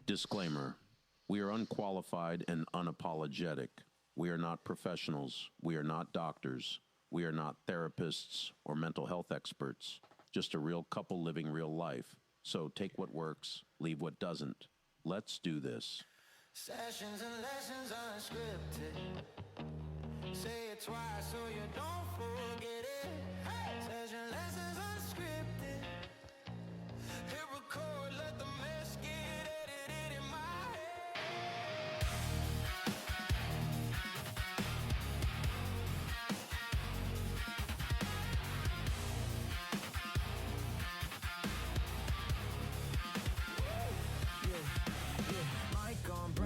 Disclaimer. We are unqualified and unapologetic. We are not professionals. We are not doctors. We are not therapists or mental health experts. Just a real couple living real life. So take what works, leave what doesn't. Let's do this. Sessions and lessons unscripted. Say it twice so you don't forget it. Hey! Session lessons unscripted. Hit record, let the mess get edited in my head.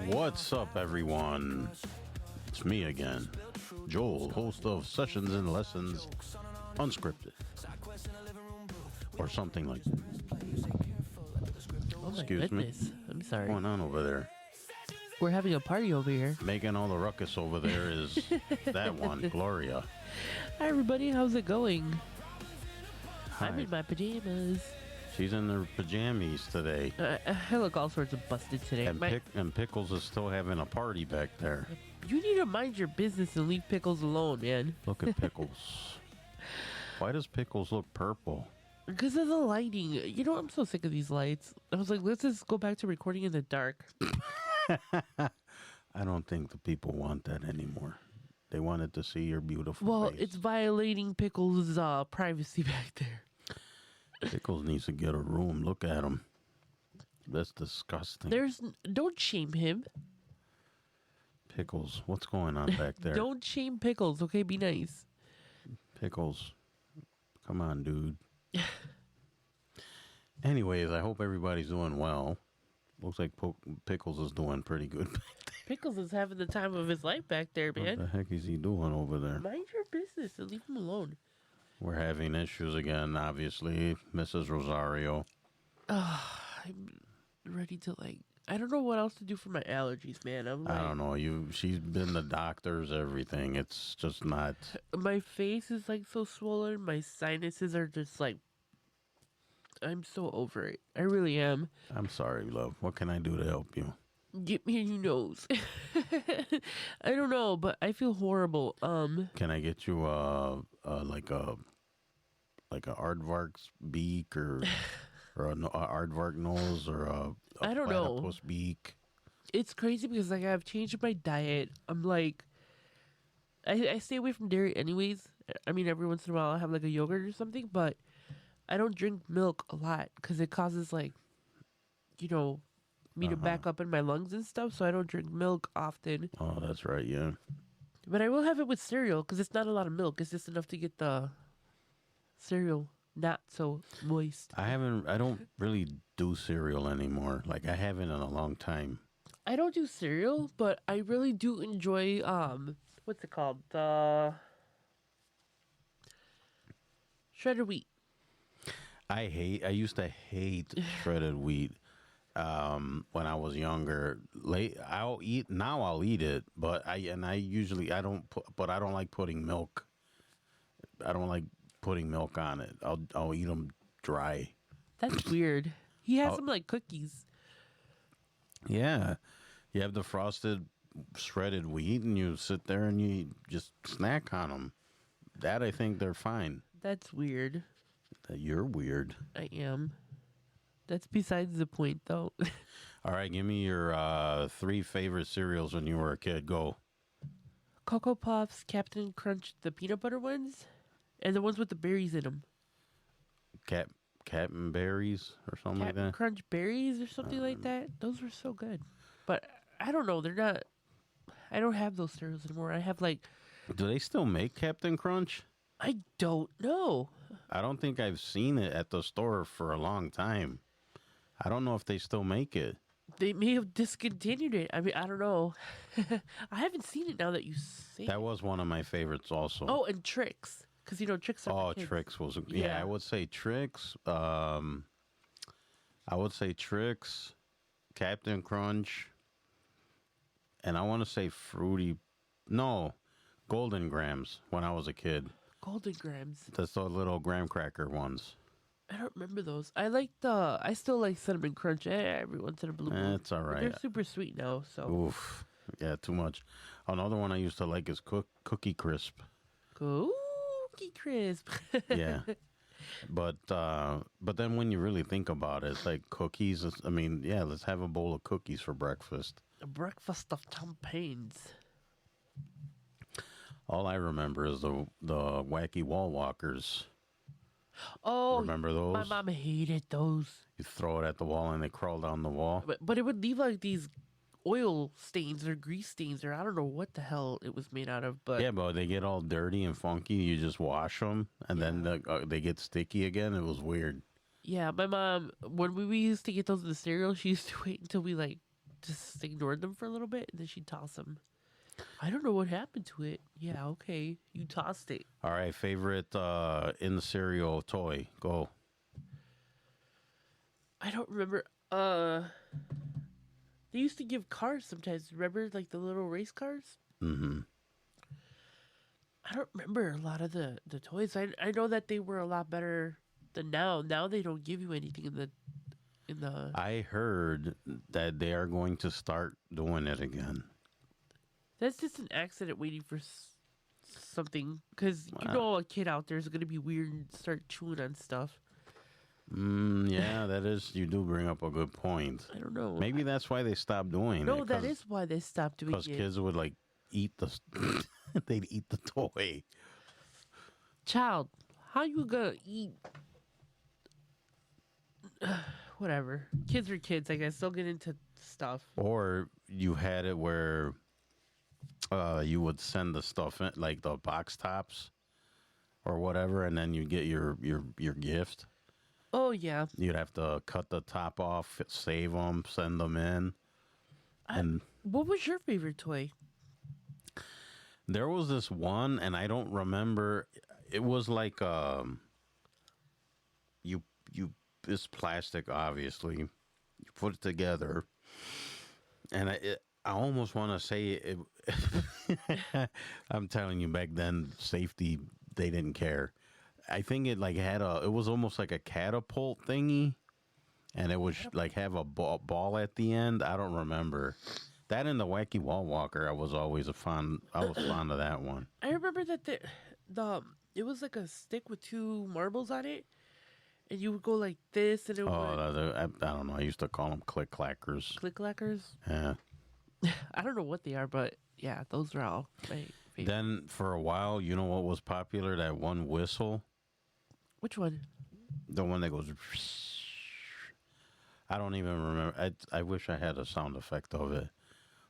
What's up, everyone? It's me again, Joel, host of Sessions and Lessons Unscripted, or something like that. Oh my Excuse goodness. me. I'm sorry. What's going on over there? We're having a party over here. Making all the ruckus over there is that one, Gloria. Hi, everybody. How's it going? I'm in my pajamas. She's in her pajamas today. I look all sorts of busted today. And Pickles is still having a party back there. You need to mind your business and leave Pickles alone, man. Look at Pickles. Why does Pickles look purple? Because of the lighting. You know, I'm so sick of these lights. I was like, let's just go back to recording in the dark. I don't think the people want that anymore. They wanted to see your beautiful Well, face. it's violating Pickles' privacy back there. Pickles needs to get a room. Look at him. That's disgusting. Don't shame him. Pickles, what's going on back there? Don't shame Pickles, okay? Be nice. Pickles, come on, dude. Anyways, I hope everybody's doing well. Looks like Pickles is doing pretty good. Pickles is having the time of his life back there, man. What the heck is he doing over there? Mind your business and leave him alone. We're having issues again, obviously. Mrs. Rosario. I'm ready to, I don't know what else to do for my allergies, man. I don't know. She's been to doctors, everything. It's just not. My face is, so swollen. My sinuses are just, I'm so over it. I really am. I'm sorry, love. What can I do to help you? Get me a new nose. I don't know, but I feel horrible. Can I get you a aardvark's beak or a aardvark nose or a I don't know. platypus beak? It's crazy because I've changed my diet. I'm I stay away from dairy anyways. I mean, every once in a while I'll have a yogurt or something, but I don't drink milk a lot because it causes me to back up in my lungs and stuff. So I don't drink milk often. Oh, that's right, yeah. But I will have it with cereal because it's not a lot of milk. It's just enough to get the cereal not so moist. I don't really do cereal anymore. I haven't in a long time. I don't do cereal, but I really do enjoy what's it called? The shredded wheat. I used to hate shredded wheat when I was younger. I'll eat it, but I don't like putting milk. I don't like putting milk on it. I'll eat them dry. That's weird. He has some cookies. Yeah, you have the frosted shredded wheat, and you sit there and you just snack on them. That I think they're fine. That's weird. You're weird. I am. That's besides the point, though. All right, give me your 3 favorite cereals when you were a kid. Go. Cocoa Puffs, Captain Crunch, the peanut butter ones, and the ones with the berries in them. Captain Berries or something like Captain that? Crunch berries or something like that. Those were so good. But I don't know. They're not. I don't have those cereals anymore. I have Do they still make Captain Crunch? I don't know. I don't think I've seen it at the store for a long time. I don't know if they still make it. They may have discontinued it. I mean, I don't know. I haven't seen it now that you say That it. was one of my favorites also. Oh, and Trix. Because, Trix are for kids. Trix was... Yeah, I would say Trix. Captain Crunch. And I want to say Fruity... No, Golden Grams when I was a kid. Golden Grams. That's the little graham cracker ones. I don't remember those. I still like cinnamon crunch every once in a blue moon. It's all But right. they're super sweet now, so Oof. Yeah, too much. Another one I used to like is Cookie Crisp. cookie crisp. Yeah. But then when you really think about it, it's like cookies. I mean, yeah, let's have a bowl of cookies for breakfast. A breakfast of champagnes. All I remember is the wacky wall walkers. Oh, Remember those? my mom hated those. You throw it at the wall and they crawl down the wall. But it would leave like these oil stains or grease stains or I don't know what the hell it was made out of. But Yeah, but they get all dirty and funky. You just wash them, and then they get sticky again. It was weird. yeah, my mom when we used to get those in the cereal, she used to wait until we like just ignored them for a little bit and then she'd toss them. I don't know what happened to it. Yeah, okay, you tossed it. All right, favorite in the cereal toy. Go. I don't remember. They used to give cars sometimes. Remember, like the little race cars. Mm-hmm. I don't remember a lot of the toys. I know that they were a lot better than now. Now they don't give you anything in the. I heard that they are going to start doing it again. That's just an accident waiting for something because you Wow. know a kid out there is gonna be weird and start chewing on stuff. Yeah, that is. You do bring up a good point. I don't know. Maybe that's why they stopped doing it. No, that is why they stopped doing because it. kids would like eat the. They'd eat the toy. Child, how you gonna eat? Whatever. Kids are kids. I guess they'll get into stuff. Or you had it where you would send the stuff in, like the box tops or whatever, and then you get your gift. Oh yeah. You'd have to cut the top off, save them, send them in. And What was your favorite toy? there was this one, and I don't remember. It was like you it's plastic, obviously. You put it together, and I almost want to say it. I'm telling you, back then, safety, they didn't care. I think it like had it was almost like a catapult thingy, and it was like have a ball at the end. I don't remember. That and the wacky wall walker, I was fond of that one. I remember that the it was like a stick with two marbles on it, and you would go like this, and it would I don't know. I used to call them click clackers. click clackers. Yeah. I don't know what they are, but yeah, those are all my favorite. Then for a while, you know what was popular? That one whistle. Which one? The one that goes. I don't even remember. I wish I had a sound effect of it,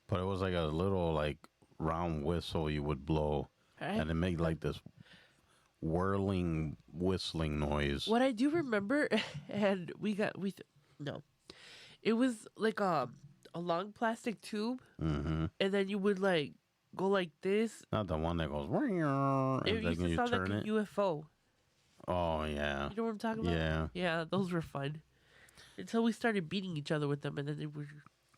but it was like a little like round whistle you would blow, and it made like this whirling whistling noise. What I do remember, and no, it was like a long plastic tube, Mm-hmm. and then you would like go like this. Not the one that goes. It And used then to you sound like turn a it. UFO. Oh yeah. You know what I'm talking about? Yeah. Yeah, those were fun. Until we started beating each other with them, and then they were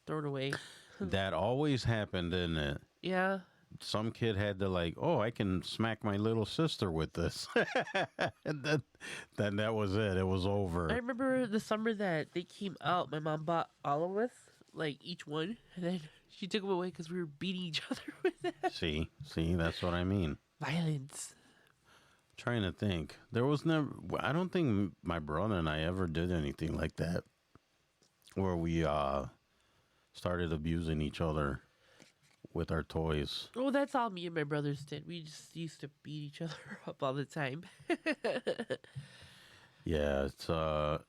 thrown away. That always happened, didn't it? Yeah. Some kid had to like, oh, I can smack my little sister with this. And then that was it. It was over. I remember the summer that they came out, my mom bought all of us, like each one, and then she took them away because we were beating each other with them. See, that's what I mean. Violence. Trying to think. There was never, I don't think my brother and I ever did anything like that where we started abusing each other with our toys. Oh, that's all me and my brothers did. We just used to beat each other up all the time. Yeah, it's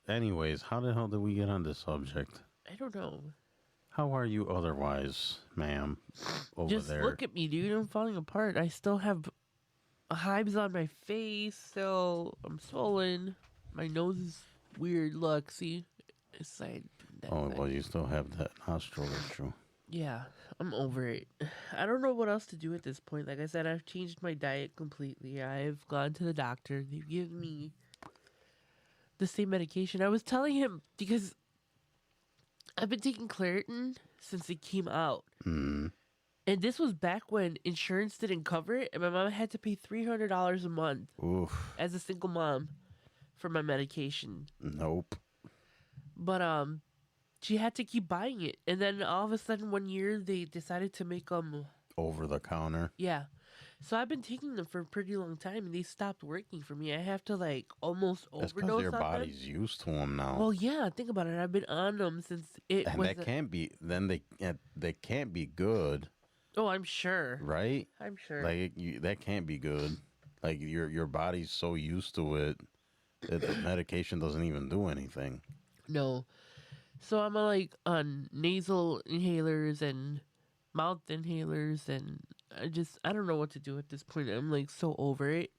anyways, how the hell did we get on this subject? I don't know. How are you otherwise, ma'am, over Just there? look at me, dude. I'm falling apart. I still have hives on my face, so I'm swollen. My nose is weird. Look, see? This side. That Oh, side. well, you still have that nostril issue. Yeah, I'm over it. I don't know what else to do at this point. Like I said, I've changed my diet completely. I've gone to the doctor. They've given me the same medication. I was telling him because I've been taking Claritin since it came out. Mm. And this was back when insurance didn't cover it, and my mom had to pay $300 a month Oof. as a single mom for my medication. Nope. But she had to keep buying it, and then all of a sudden one year they decided to make them. Over the counter. Yeah. So I've been taking them for a pretty long time, and they stopped working for me. I have to like almost That's because overdose your on them. body's used to them now. Well, yeah, think about it. I've been on them since it and was. that can't be. Then they can't be good, Oh, I'm sure. right? I'm sure. Like that can't be good. Like your body's so used to it that the medication doesn't even do anything. No. So I'm like on nasal inhalers and mouth inhalers, and I don't know what to do at this point. I'm like so over it.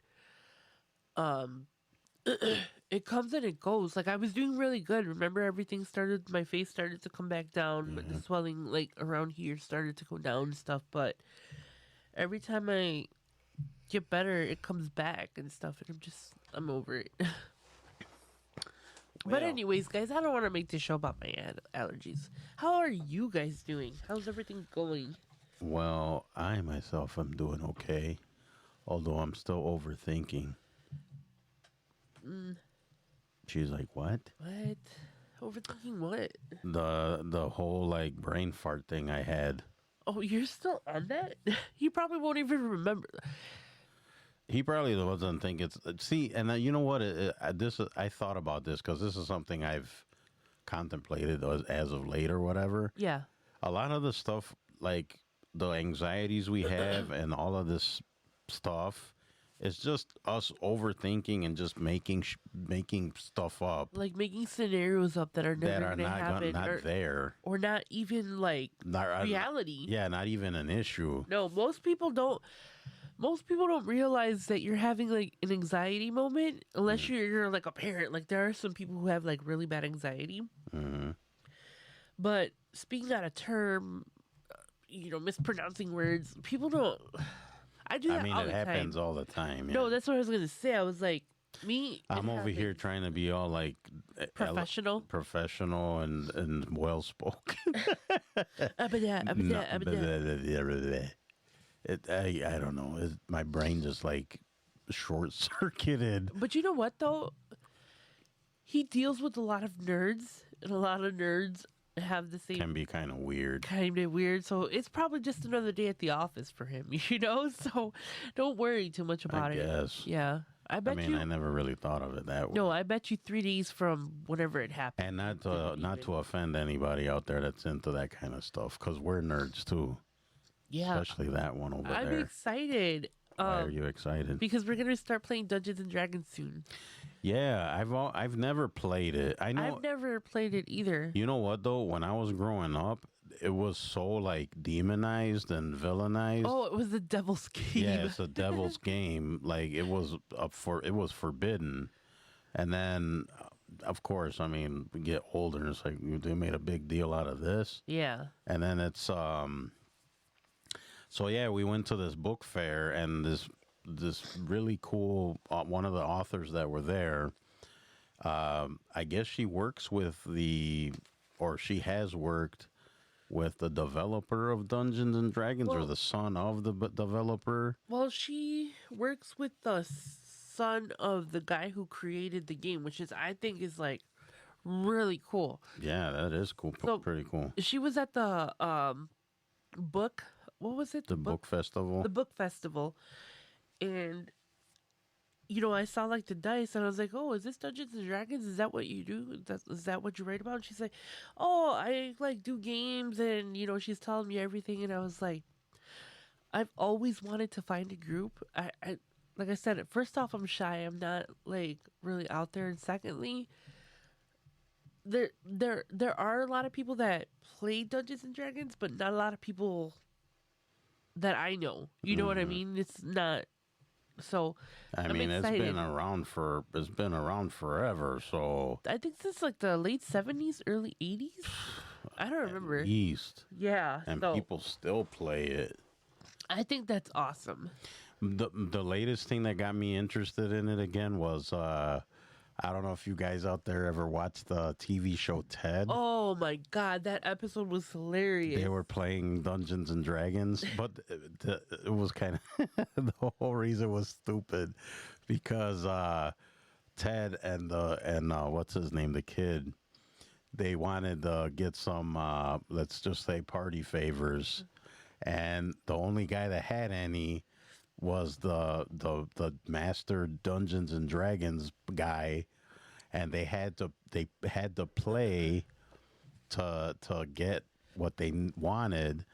It comes and it goes. Like I was doing really good. Remember, everything started. My face started to come back down, but the swelling like around here started to go down and stuff. But every time I get better, it comes back and stuff, and I'm over it. But Well. anyways, guys, I don't want to make this show about my allergies. How are you guys doing? How's everything going? Well, I myself am doing okay, although I'm still overthinking. She's like, what? What? Overthinking what? The whole like brain fart thing I had. Oh, you're still on that? You probably won't even remember. He probably doesn't think it's. See, and you know what? I thought about this because this is something I've contemplated as of late or whatever. Yeah. A lot of the stuff, like the anxieties we have and all of this stuff, it's just us overthinking and just making stuff up Like making scenarios up that are that never are going to happen. not there. Or not even like Not, reality. Yeah, not even an issue. No, most people don't realize that you're having like an anxiety moment unless you're like a parent. Like there are some people who have like really bad anxiety. Hmm. But speaking out of term, mispronouncing words, people don't. I do that I mean, all it the happens time. all the time. No, yeah. that's what I was gonna say. I was like, I'm over here trying to be all like professional. and well spoken. I don't know. My brain just like short circuited. But you know what though? He deals with a lot of nerds, and a lot of nerds have the same Can be kind of weird. kind of weird. So it's probably just another day at the office for him, So don't worry too much about I it. guess. Yeah, I bet I mean, you. I never really thought of it that way. No, I bet you 3 days from whenever it happened. And not to offend anybody out there that's into that kind of stuff, because we're nerds too. Yeah, Especially that one over I'm there. excited. Why are you excited? Because we're gonna start playing Dungeons and Dragons soon. Yeah, I've never played it. I know. I've never played it either. You know what though? When I was growing up, it was so like demonized and villainized. Oh, it was the devil's game. Yeah, it's a devil's game. Like it was forbidden. And then, of course, I mean, we get older, and it's like they made a big deal out of this. Yeah. And then it's So yeah, we went to this book fair, and this really cool one of the authors that were there. I guess she works with she has worked with the developer of Dungeons and Dragons, or the son of the developer. Well, she works with the son of the guy who created the game, which I think is like really cool. Yeah, that is cool. So- Pretty cool. She was at the book. What was it? The book festival. The book festival, and I saw like the dice, and I was like, "Oh, is this Dungeons and Dragons? Is that what you do? Is that what you write about?" And she's like, "Oh, I like do games," and she's telling me everything, and I was like, "I've always wanted to find a group. I like I said, first off, I'm shy. I'm not like really out there, and secondly." There are a lot of people that play Dungeons and Dragons, but not a lot of people that I know. You know what I mean? It's not. So I I'm mean, excited. it's been around forever. So I think since like the late 70s, early 80s. I don't remember. East, Yeah, and so people still play it. I think that's awesome. The latest thing that got me interested in it again was I don't know if you guys out there ever watched the TV show Ted. Oh my god, that episode was hilarious. They were playing Dungeons and Dragons, but it was kind of the whole reason was stupid because Ted and what's his name, the kid. They wanted to get some, let's just say, party favors, and the only guy that had any was the master Dungeons and Dragons guy, and they had to play to get what they wanted,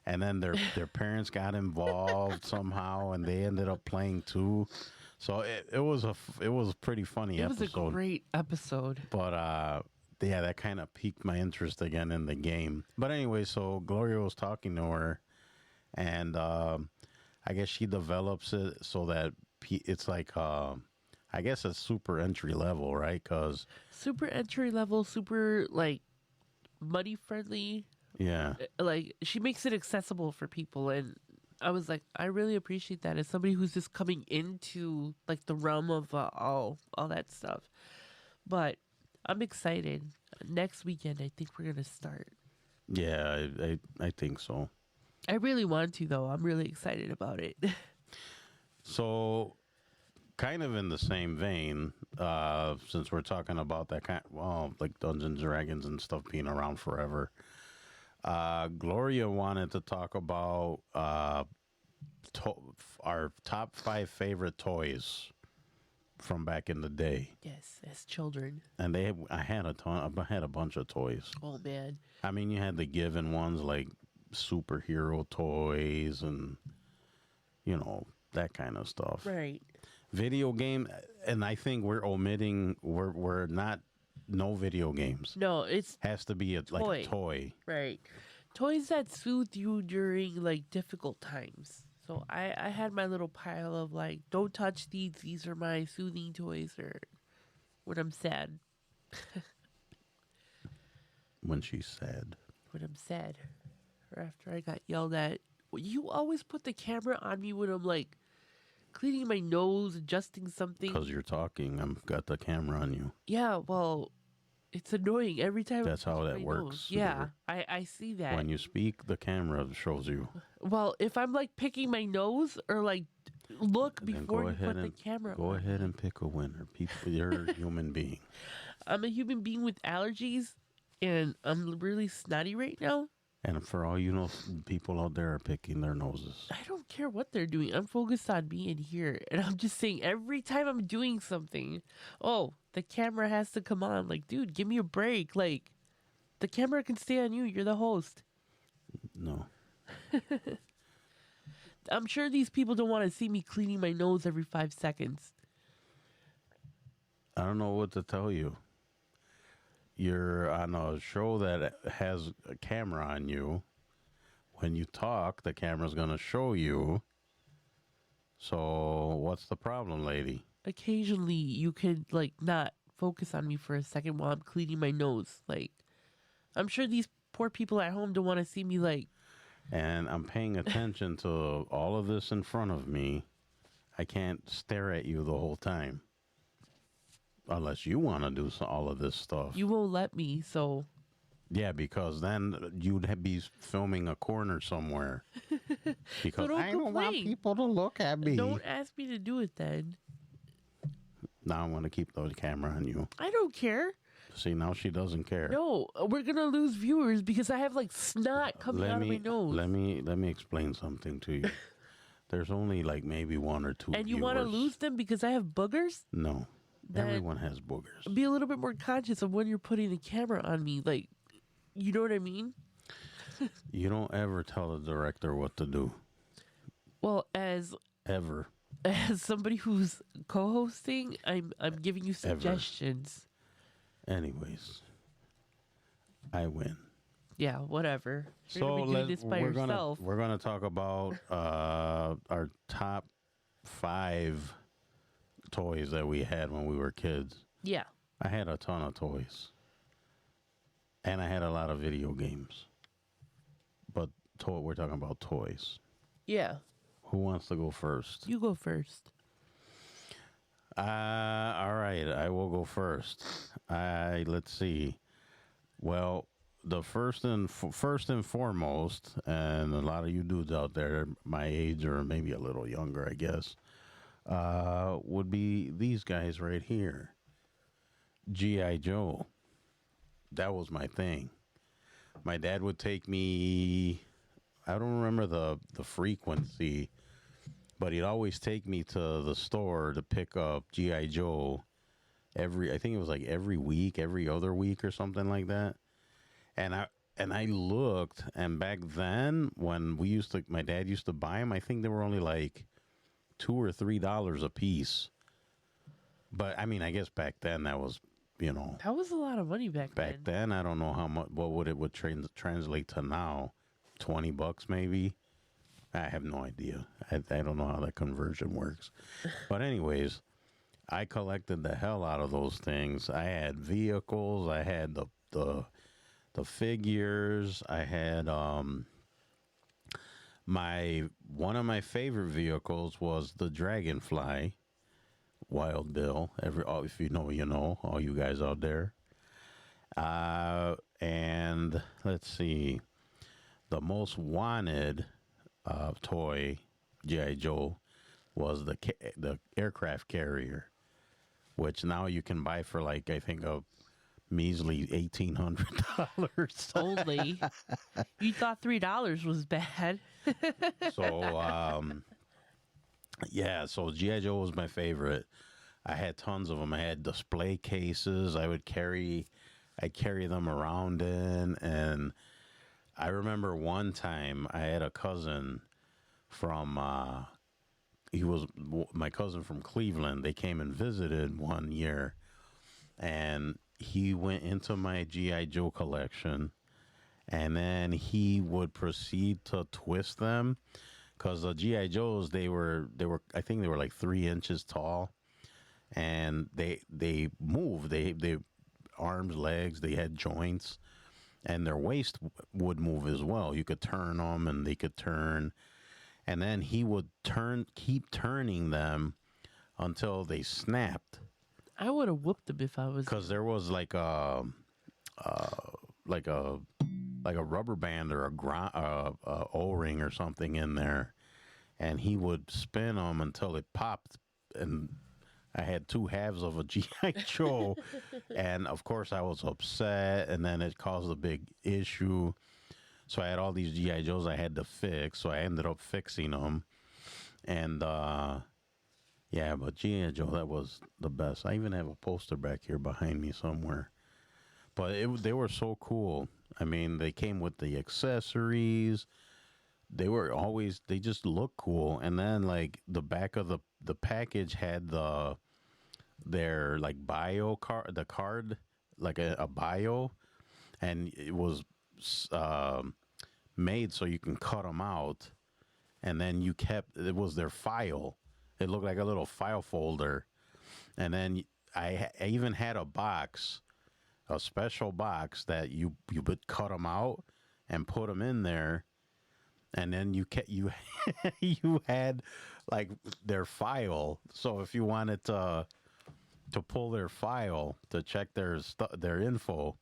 and then their parents got involved somehow, and they ended up playing too. So it was a pretty funny It episode. was a great episode. But yeah, that kind of piqued my interest again in the game. But anyway, so Gloria was talking to her, and I guess she develops it so that it's like I guess it's super entry level, right? Because Super entry level, super like money friendly. yeah, Like she makes it accessible for people, and I was like, I really appreciate that as somebody who's just coming into like the realm of all that stuff. But I'm excited. Next weekend, I think we're gonna start. yeah, I think so. I really want to though. I'm really excited about it. So, kind of in the same vein, since we're talking about that like Dungeons and Dragons and stuff being around forever, Gloria wanted to talk about our top 5 favorite toys from back in the day. Yes, as children. And I had a bunch of toys. Oh man. I mean, you had the given ones like superhero toys and that kind of stuff. Right. Video game, and I think we're not no video games. No, it's Has to be like a toy. right. Toys that soothe you during like difficult times. So I had my little pile of like, don't touch these. These are my soothing toys, or when I'm sad. When she's sad. When I'm sad, or after I got yelled at. You always put the camera on me when I'm like cleaning my nose, adjusting something. Because you're talking, I've got the camera on you. Yeah, well, it's annoying every time. That's how that my works. nose. Yeah, I see that. When you speak, the camera shows you. Well, if I'm like picking my nose or like look Then before you put the camera Go on. ahead and pick a winner. People, you're a human being. I'm a human being with allergies, and I'm really snotty right now. And for all you know, people out there are picking their noses. I don't care what they're doing. I'm focused on being here. And I'm just saying, every time I'm doing something, oh, the camera has to come on. Like, dude, give me a break. Like, the camera can stay on you. You're the host. No. I'm sure these people don't want to see me cleaning my nose every 5 seconds. I don't know what to tell you. You're on a show that has a camera on you. When you talk, the camera's going to show you. So what's the problem, lady? Occasionally, you could, like, not focus on me for a second while I'm cleaning my nose. Like, I'm sure these poor people at home don't want to see me, like... And I'm paying attention to all of this in front of me. I can't stare at you the whole time. Unless you want to do all of this stuff. You won't let me, so... Yeah, because then you'd be filming a corner somewhere. Because don't I don't want complain. people to look at me. Don't ask me to do it then. Now I'm going to keep the camera on you. I don't care. See, now she doesn't care. No, we're gonna lose viewers because I have like snot coming out of my nose. Let me explain something to you. There's only like maybe 1 or 2 and you want to viewers. lose them because I have boogers? No. Then Everyone has boogers. Be a little bit more conscious of when you're putting the camera on me. Like, you know what I mean? You don't ever tell the director what to do. Well, as Ever. somebody who's co-hosting, I'm giving you suggestions. Anyways, I win. Yeah, whatever. You're So gonna be doing this by yourself. we're gonna talk about our top 5 toys that we had when we were kids. Yeah. I had a ton of toys, and I had a lot of video games. But we're talking about toys. Yeah. Who wants to go first? You go first. All right, I will go first. Let's see. Well, the first and foremost, and a lot of you dudes out there, my age or maybe a little younger, I guess, would be these guys right here. G.I. Joe. That was my thing. My dad would take me, I don't remember the frequency, but he'd always take me to the store to pick up G.I. Joe I think it was like every week, every other week or something like that. And I looked, and back then when my dad used to buy them, I think they were only like $2 or $3 a piece. But I mean, I guess back then that was, That was a lot of money back then. I don't know how much. What would translate to now? $20 maybe. I have no idea. I don't know how that conversion works. But anyways, I collected the hell out of those things. I had vehicles. I had the figures. I had one of my favorite vehicles was the Dragonfly, Wild Bill. If you know, you know. All you guys out there. And let's see, the most wanted toy G.I. Joe was the aircraft carrier, which now you can buy for like I think a measly $1,800. only. You thought $3 was bad. So yeah, so G.I. Joe was my favorite. I had tons of them. I had display cases. I'd carry them around in, and I remember one time I had a cousin from he was my cousin from Cleveland. They came and visited one year, and he went into my G.I. Joe collection, and then he would proceed to twist them, because the G.I. Joes, they were I think they were like 3 inches tall, and they moved. They arms, legs, they had joints, and their waist would move as well. You could turn them, and they could turn, and then he would keep turning them until they snapped. I would have whooped him if I was. Because there was like a rubber band or a O-ring or something in there, and he would spin them until it popped, and I had 2 halves of a G.I. Joe, and of course I was upset, and then it caused a big issue. So I had all these G.I. Joes I had to fix, so I ended up fixing them, and yeah, but G.I. Joe, that was the best. I even have a poster back here behind me somewhere. But they were so cool. I mean, they came with the accessories. They just look cool. And then, like, the back of the package had their like bio card, the card, like a bio. And it was made so you can cut them out. And then it was their file. It looked like a little file folder. And then I even had a special box that you would cut them out and put them in there. And then you you had like their file. So if you wanted to pull their file to check their info,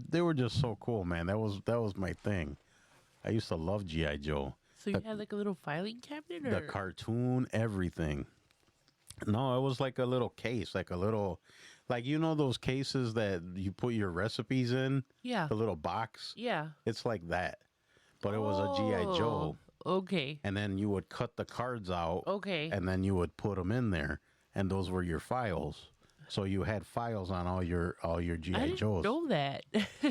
they were just so cool, man. That was my thing. I used to love G.I. Joe. So you had like a little filing cabinet, or the cartoon, everything. No, it was like a little case, like those cases that you put your recipes in. Yeah. The little box. Yeah. It's like that, but it was a G.I. Joe. Okay. And then you would cut the cards out. Okay. And then you would put them in there, and those were your files. So you had files on all your G.I. Joes. I didn't know that.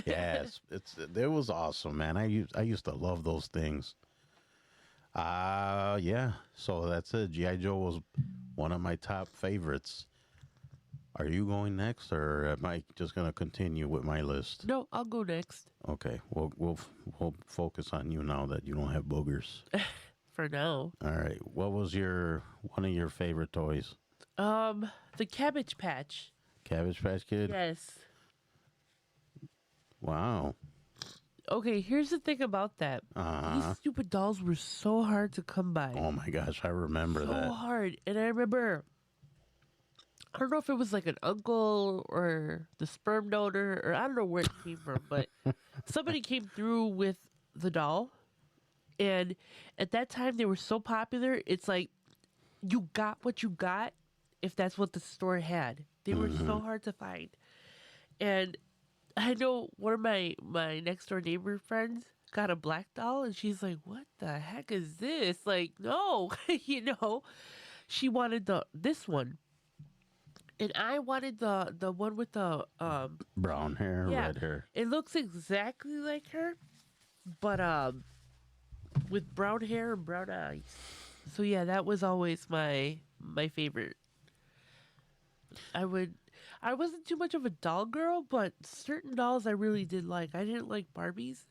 Yes, it was awesome, man. I used to love those things. Yeah. So that's it. G.I. Joe was one of my top favorites. Are you going next, or am I just gonna continue with my list? No, I'll go next. Okay. We'll focus on you now that you don't have boogers. For now. All right. What was one of your favorite toys? The Cabbage Patch. Cabbage Patch Kid? Yes. Wow. Okay, here's the thing about that. These stupid dolls were so hard to come by. Oh my gosh, I remember that. So hard. And I remember, I don't know if it was like an uncle or the sperm donor, or I don't know where it came from, but somebody came through with the doll. And at that time, they were so popular, it's like you got what you got if that's what the store had. They were so hard to find. And I know one of my next door neighbor friends got a black doll, and she's like, "What the heck is this?" Like, no, she wanted this one, and I wanted the one with the Brown hair, yeah, red hair. it looks exactly like her, but with brown hair and brown eyes. So yeah, that was always my favorite. I wasn't too much of a doll girl, but certain dolls I really did like. I didn't like Barbies.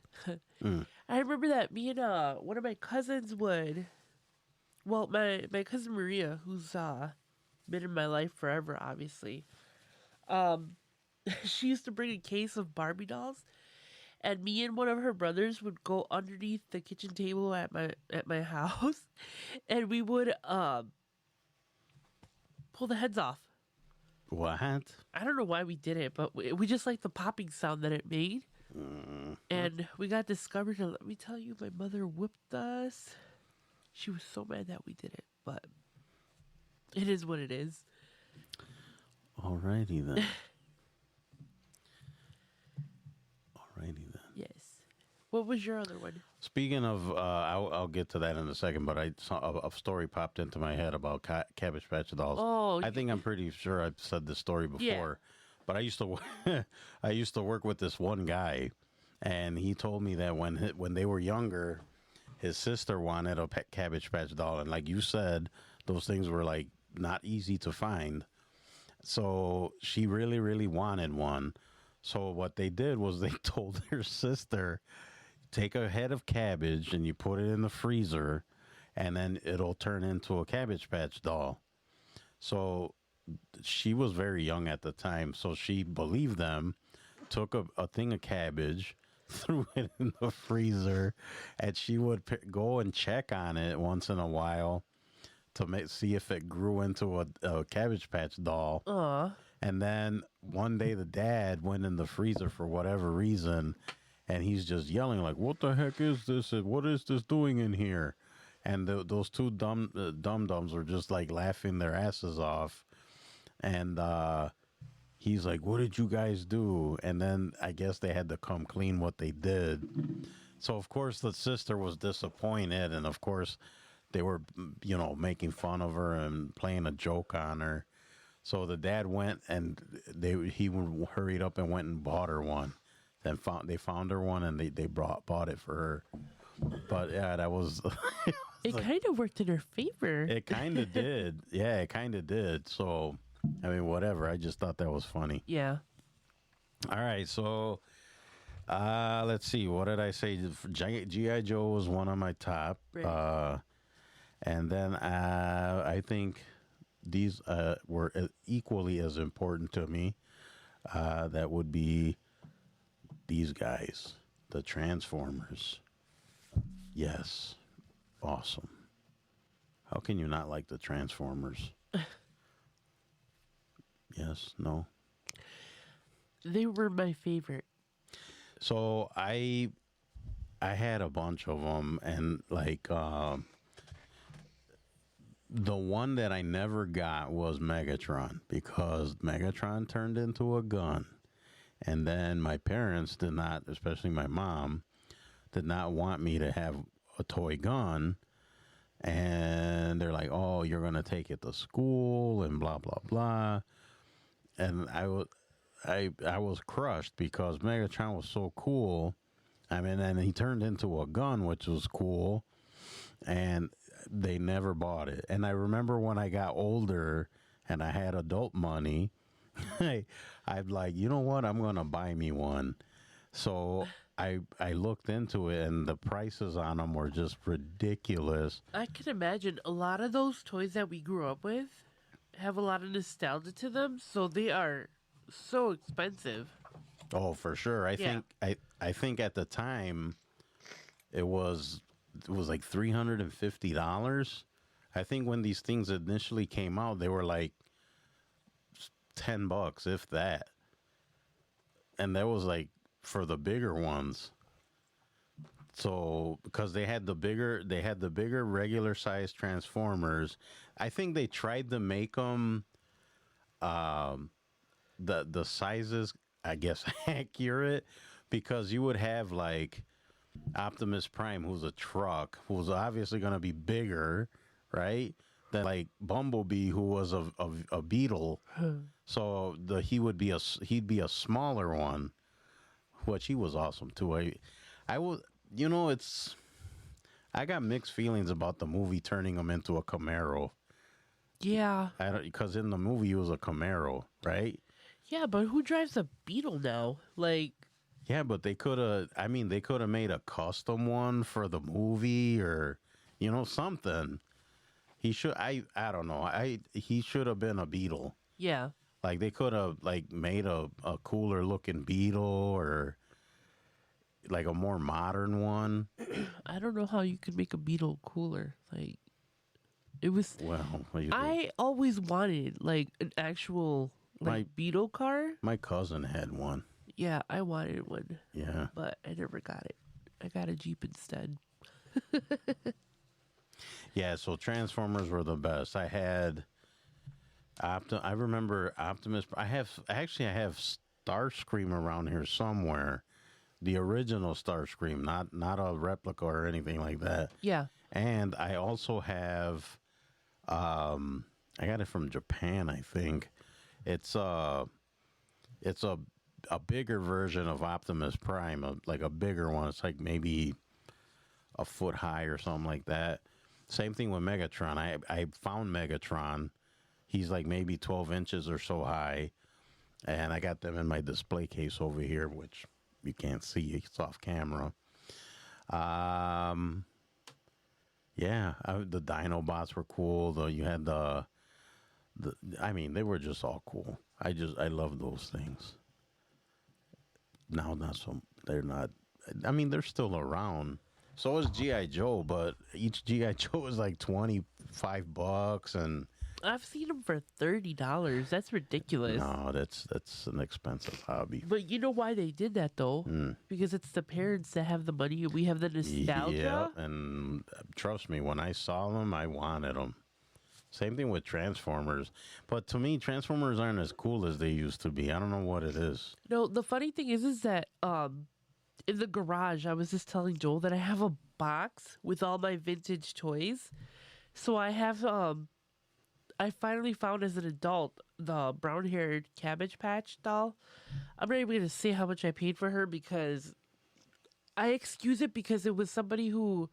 I remember that me and one of my cousins would, well, my cousin Maria, who's been in my life forever, obviously. She used to bring a case of Barbie dolls, and me and one of her brothers would go underneath the kitchen table at my house, and we would pull the heads off. What? I don't know why we did it, but we just liked the popping sound that it made. And we got discovered, and let me tell you, my mother whipped us. She was so mad that we did it, but it is what it is. Alrighty then. Alrighty then. Yes. What was your other one? Speaking of, I'll get to that in a second, but I saw a story popped into my head about Cabbage Patch Dolls. Oh, I think I'm pretty sure I've said this story before, Yeah. but I used to I used to work with this one guy, and he told me that when they were younger, his sister wanted a Cabbage Patch Doll, and like you said, those things were like not easy to find. So she really, really wanted one. So what they did was they told their sister, take a head of cabbage and you put it in the freezer, and then it'll turn into a Cabbage Patch Doll. So she was very young at the time, so she believed them, took a thing of cabbage, threw it in the freezer, and she would go and check on it once in a while to see if it grew into a Cabbage Patch Doll. Aw. And then one day the dad went in the freezer for whatever reason, and he's just yelling like, "What the heck is this? What is this doing in here?" And those two dum-dums were just like laughing their asses off. And he's like, "What did you guys do?" And then I guess they had to come clean what they did. So of course the sister was disappointed, and of course they were, making fun of her and playing a joke on her. So the dad went, and he hurried up and went and bought her one. Then they found her one, and they bought it for her. But yeah, that was. It kind of worked in her favor. It kind of did. Yeah, it kind of did. So, I mean, whatever. I just thought that was funny. Yeah. All right, so let's see. What did I say? G.I. Joe was one of my top. Right. And then I think these were equally as important to me. That would be these guys, the Transformers. Yes. Awesome. How can you not like the Transformers? Yes, no. They were my favorite. So I had a bunch of them, and like the one that I never got was Megatron, because Megatron turned into a gun. And then my parents did not, especially my mom, did not want me to have a toy gun. And they're like, "Oh, you're going to take it to school and blah, blah, blah." And I was crushed because Megatron was so cool. I mean, and he turned into a gun, which was cool. And they never bought it. And I remember when I got older and I had adult money, I'd like, you know what? I'm going to buy me one. So I looked into it, and the prices on them were just ridiculous. I can imagine a lot of those toys that we grew up with have a lot of nostalgia to them, so they are so expensive. Oh, for sure. I think at the time it was like $350. I think when these things initially came out, they were like $10, if that. And that was like for the bigger ones. So because they had the bigger regular size Transformers. I think they tried to make them the sizes, I guess, accurate, because you would have like Optimus Prime, who's a truck, who's obviously going to be bigger, right? Than like Bumblebee, who was a beetle. So he'd be a smaller one, which he was awesome too. I will, I got mixed feelings about the movie turning him into a Camaro. Yeah. Because in the movie he was a Camaro, right? Yeah, but who drives a Beetle now? Like, Yeah, but they could have. I mean, they could have made a custom one for the movie, or something. He should. I don't know. He should have been a Beetle. yeah. Like they could have like made a cooler looking Beetle, or like a more modern one. I don't know how you could make a Beetle cooler. Like, it was. Well, what do you think? I always wanted like an actual Beetle car. My cousin had one. Yeah, I wanted one, Yeah. but I never got it. I got a Jeep instead. Yeah, so Transformers were the best. I had I remember Optimus. I have Starscream around here somewhere. The original Starscream, not a replica or anything like that. Yeah. And I also have I got it from Japan, I think. It's a bigger version of Optimus Prime, like a bigger one. It's like maybe a foot high or something like that. Same thing with Megatron. I found Megatron. He's like maybe 12 inches or so high. And I got them in my display case over here, which you can't see. It's off camera. Yeah, the Dinobots were cool. You had I mean, they were just all cool. I love those things. Now, they're not. I mean, they're still around. So is G.I. Joe, but each G.I. Joe is like $25, and I've seen them for $30. That's ridiculous. no, that's an expensive hobby. But you know why they did that though? Because it's the parents that have the money. We have the nostalgia. Yeah, and trust me, when I saw them, I wanted them. Same thing with Transformers. But to me, Transformers aren't as cool as they used to be. I don't know what it is. No, the funny thing is that in the garage, I was just telling Joel that I have a box with all my vintage toys. So I have I finally found as an adult the brown-haired Cabbage Patch doll. I'm not even going to say how much I paid for her because I excuse it because it was somebody who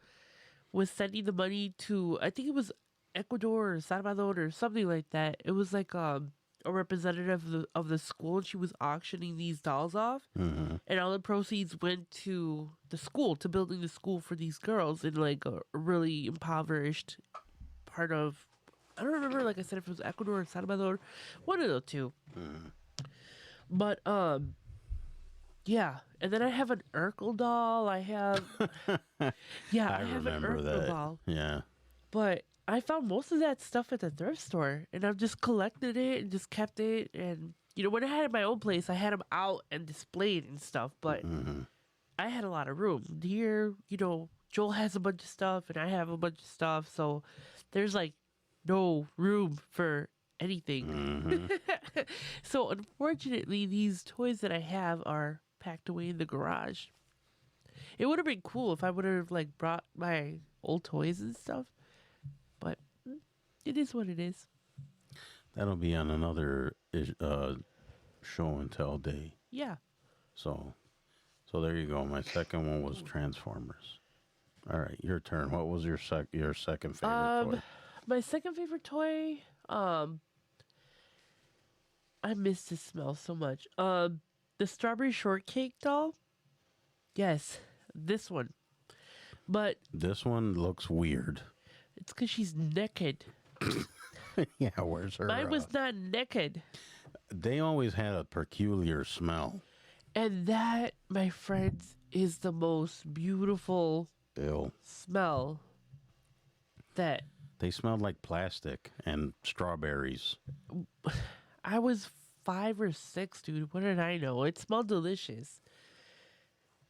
was sending the money to, I think it was Ecuador or Salvador or something like that. It was like a representative of the school, and she was auctioning these dolls off, and all the proceeds went to the school, to building the school for these girls in like a really impoverished part of, I don't remember, like I said, if it was Ecuador or Salvador, one of the two. But yeah, and then I have an Urkel doll. I have yeah, I have an remember Urkel that. doll. Yeah. But I found most of that stuff at the thrift store, and I've just collected it and just kept it. And when I had my own place, I had them out and displayed and stuff. But I had a lot of room here. Joel has a bunch of stuff, and I have a bunch of stuff. So there's like no room for anything. So unfortunately, these toys that I have are packed away in the garage. It would have been cool if I would have like brought my old toys and stuff. But it is what it is. That'll be on another show and tell day. Yeah. So there you go. My second one was Transformers. All right, your turn. What was your second favorite toy? My second favorite toy, I miss the smell so much. The strawberry shortcake doll. Yes, this one. But This one looks weird. it's because she's naked. Yeah, where's her? Mine was not naked. They always had a peculiar smell. And that, my friends, is the most beautiful Ew. smell that They smelled like plastic and strawberries. I was 5 or 6, dude. What did I know? It smelled delicious.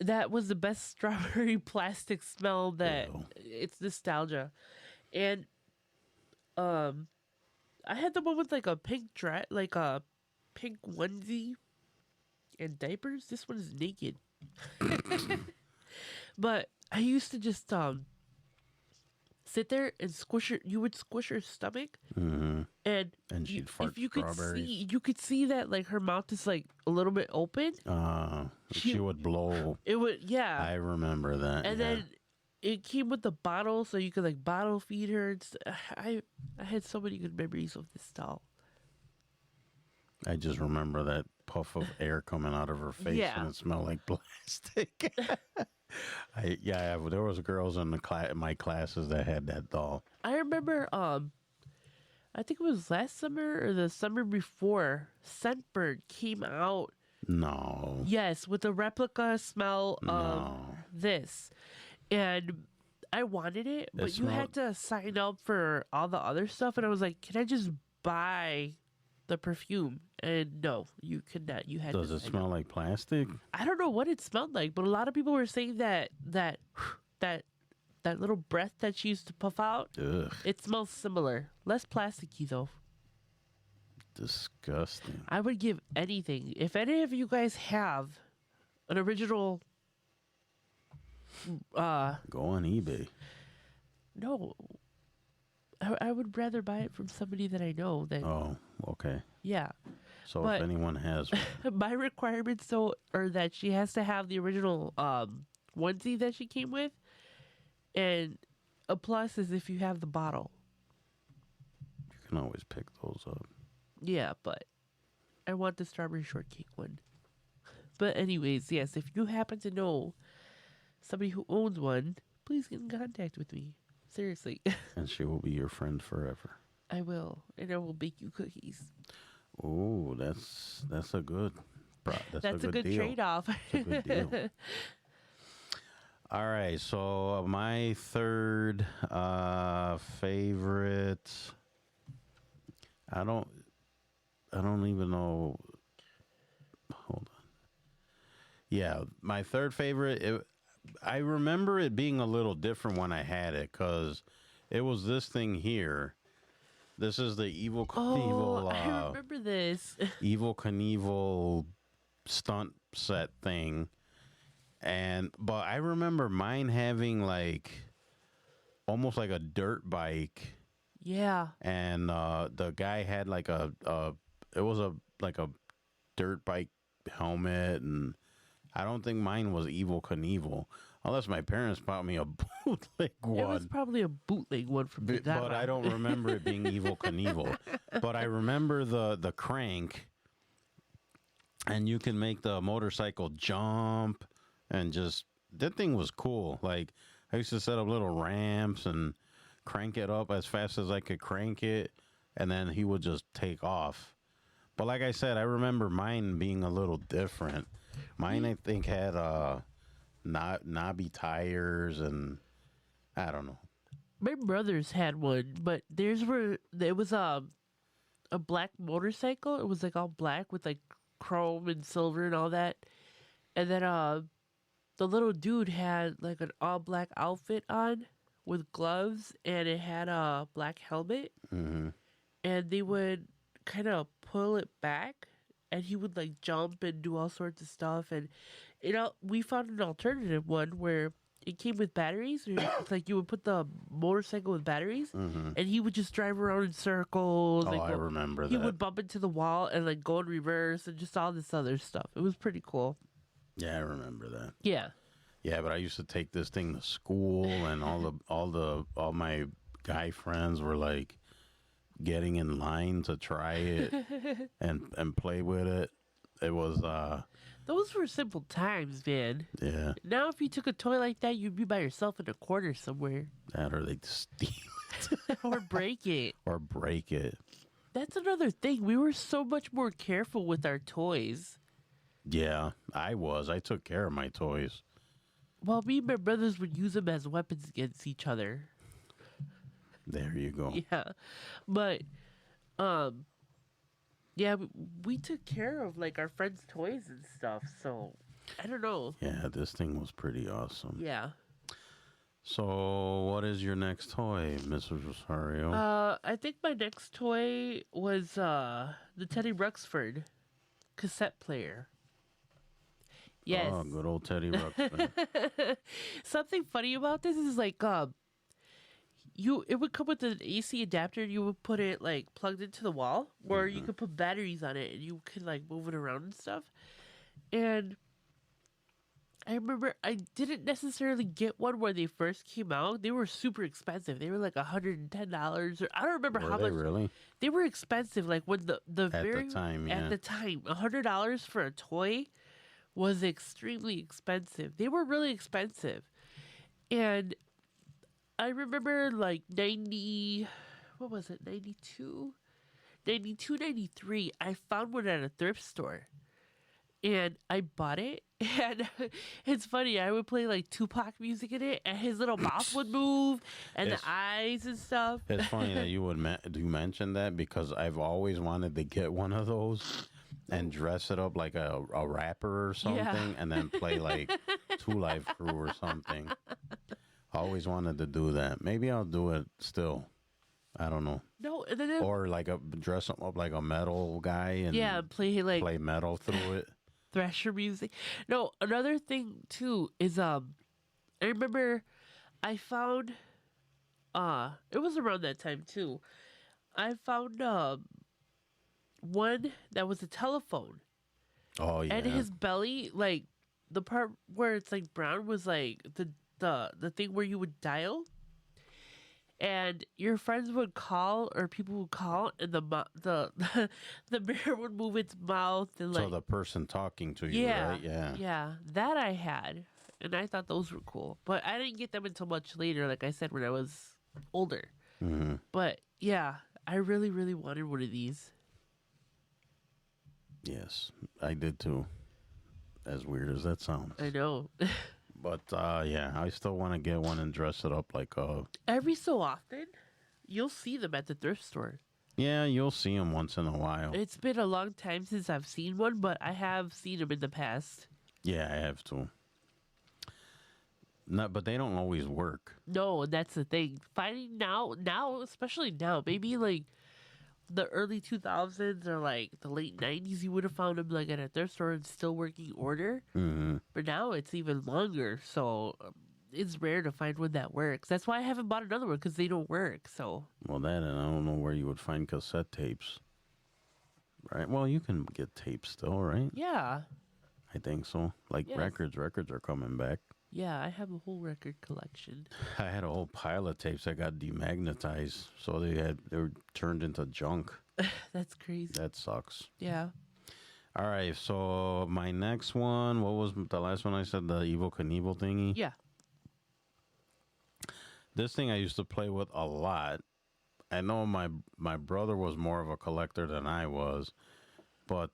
that was the best strawberry plastic smell that Ew. it's nostalgia. And I had the one with like a pink dress, like a pink onesie and diapers. This one's naked. But I used to just sit there and squish her. You would squish her stomach, Mm-hmm. and And she'd fart if you could strawberries. see, you could see that like her mouth is like a little bit open. She would blow. It would, yeah. I remember that. And yeah. then it came with the bottle, so you could like bottle feed her. I had so many good memories of this doll. I just remember that puff of air coming out of her face Yeah. and it smelled like plastic. There was girls in my classes that had that doll. I remember, I think it was last summer or the summer before, Scentbird came out. No. Yes, with a replica smell of No. this. And I wanted it, but you had to sign up for all the other stuff. And I was like, can I just buy the perfume? And no, you could not. You had Does to it sign smell up. like plastic? I don't know what it smelled like, but a lot of people were saying that little breath that she used to puff out, Ugh. it smells similar. Less plasticky though. Disgusting. I would give anything. If any of you guys have an original Go on eBay. no. I would rather buy it from somebody that I know than Oh, okay. yeah. So But- if anyone has My requirements though are that she has to have the original onesie that she came with. And a plus is if you have the bottle. you can always pick those up. Yeah, but I want the strawberry shortcake one. But anyways, yes, if you happen to know somebody who owns one, please get in contact with me. Seriously. And she will be your friend forever. I will. And I will bake you cookies. Oh, that's a good That's a good deal. trade-off. That's a good deal. All right, so my third favorite. I don't even know. Hold on. Yeah, my third favorite. I remember it being a little different when I had it because it was this thing here. This is the Evil Knievel. I remember this. Evil Knievel stunt set thing. But I remember mine having like almost like a dirt bike, Yeah. and the guy had like a dirt bike helmet, and I don't think mine was Evil Knievel unless my parents bought me a bootleg one. It was probably a bootleg one from the But I don't remember it being Evil Knievel. But I remember the crank, and you can make the motorcycle jump, and just that thing was cool. Like I used to set up little ramps and crank it up as fast as I could crank it, and then he would just take off. But like I said, I remember mine being a little different. Mine, I think, had knobby tires, and I don't know. My brothers had one, but theirs were it was a black motorcycle. It was like all black with like chrome and silver and all that. And then the little dude had like an all black outfit on with gloves, and it had a black helmet. Mm-hmm. And they would kind of pull it back, and he would like jump and do all sorts of stuff. And we found an alternative one where it came with batteries. It's like you would put the motorcycle with batteries, Mm-hmm. and he would just drive around in circles. Oh, and I remember he that. would bump into the wall and like go in reverse and just all this other stuff. It was pretty cool. Yeah, I remember that. Yeah. Yeah, but I used to take this thing to school, and all my guy friends were like getting in line to try it and play with it. It was Those were simple times, man. yeah, Now, if you took a toy like that, you'd be by yourself in a corner somewhere that or they'd steal or break it. or break it. That's another thing. We were so much more careful with our toys. Yeah, I took care of my toys. Well, me and my brothers would use them as weapons against each other. There you go. Yeah. But, yeah, we took care of, like, our friends' toys and stuff, so... I don't know. Yeah, this thing was pretty awesome. Yeah. So, what is your next toy, Mrs. Rosario? I think my next toy was the Teddy Ruxford cassette player. Yes. Oh, good old Teddy Ruxpin. Something funny about this is like it would come with an AC adapter and you would put it like plugged into the wall, or you could put batteries on it and you could like move it around and stuff. And I remember I didn't necessarily get one when they first came out. They were super expensive. They were like $110, or I don't remember Were how they much. really? They were expensive. Like when the At very the time, yeah. at the time, $100 for a toy was extremely expensive. They were really expensive, and I remember like 90, what was it, 92, 92, 93. I found one at a thrift store and I bought it. And it's funny, I would play like Tupac music in it and his little mouth would move and It's- the eyes and stuff. It's funny that you would you mention that, because I've always wanted to get one of those and dress it up like a rapper or something, and then play like Two Live Crew or something. Always wanted to do that. Maybe I'll do it still. I don't know. No, and then Or like dress up like a metal guy and yeah, play like play metal through it. Thrasher music. No, another thing too is I remember I found it was around that time too. I found one that was a telephone. Oh yeah. And his belly, like the part where it's like brown, was like the thing where you would dial, and your friends would call or people would call, and the mirror would move its mouth and like So the person talking to you, yeah, right? Yeah. yeah, that I had, and I thought those were cool, but I didn't get them until much later. Like I said, when I was older. Mm-hmm. But yeah, I really, really wanted one of these. Yes, I did too. As weird as that sounds. I know. But yeah, I still want to get one and dress it up like Every so often, you'll see them at the thrift store. yeah, you'll see them once in a while. It's been a long time since I've seen one, but I have seen them in the past. Yeah, I have to. No, but they don't always work. No, and that's the thing. Finding now, especially now, maybe like the early 2000s or like the late 90s, you would have found them like at a thrift store and still working order. Mm-hmm. But now it's even longer, so it's rare to find one that works. That's why I haven't bought another one, because they don't work. So Well, that, and I don't know where you would find cassette tapes. Right? Well, you can get tapes still, right? yeah, I think so. Like Yes. records are coming back. yeah, I have a whole record collection. I had a whole pile of tapes that got demagnetized, so they were turned into junk. That's crazy. That sucks. Yeah. All right, so my next one, what was the last one I said? The Evil Knievel thingy? Yeah. This thing I used to play with a lot. I know my brother was more of a collector than I was, but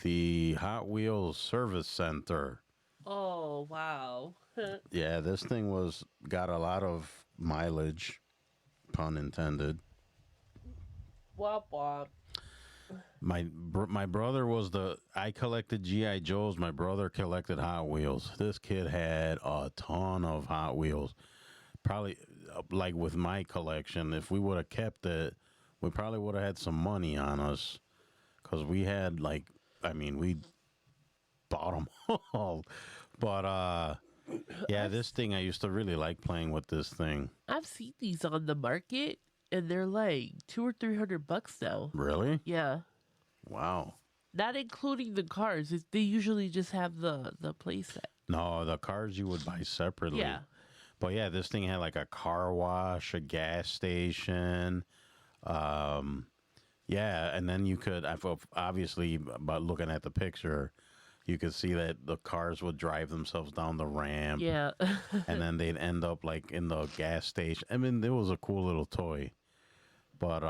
the Hot Wheels Service Center. Oh, wow. Yeah, this thing got a lot of mileage, pun intended. Womp womp. My brother I collected GI Joes. My brother collected Hot Wheels. This kid had a ton of Hot Wheels. Probably like with my collection, if we would have kept it, we probably would have had some money on us, because we had we bought them all. But yeah, this thing, I used to really like playing with this thing. I've seen these on the market, and they're like $200 or $300 now. Really? Yeah. Wow. Not including the cars. They usually just have the playset. No, the cars you would buy separately. Yeah. But yeah, this thing had like a car wash, a gas station. Yeah, and then you could, obviously, by looking at the picture, you could see that the cars would drive themselves down the ramp. Yeah. And then they'd end up like in the gas station. I mean, it was a cool little toy. But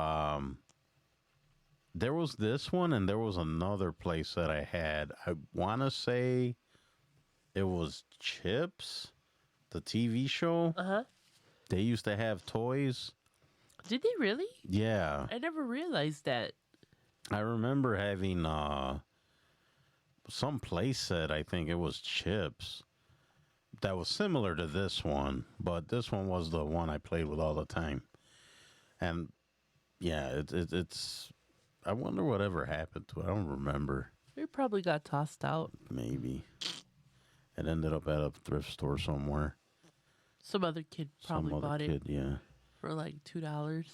there was this one, and there was another place that I had. I want to say it was Chips, the TV show. Uh-huh. They used to have toys. Did they really? Yeah. I never realized that. I remember having some place said, I think it was chips, that was similar to this one, but this one was the one I played with all the time. And yeah, it's. I wonder whatever happened to it. I don't remember. It probably got tossed out. Maybe it ended up at a thrift store somewhere. Some other kid probably Some other bought kid, it yeah. for like $2.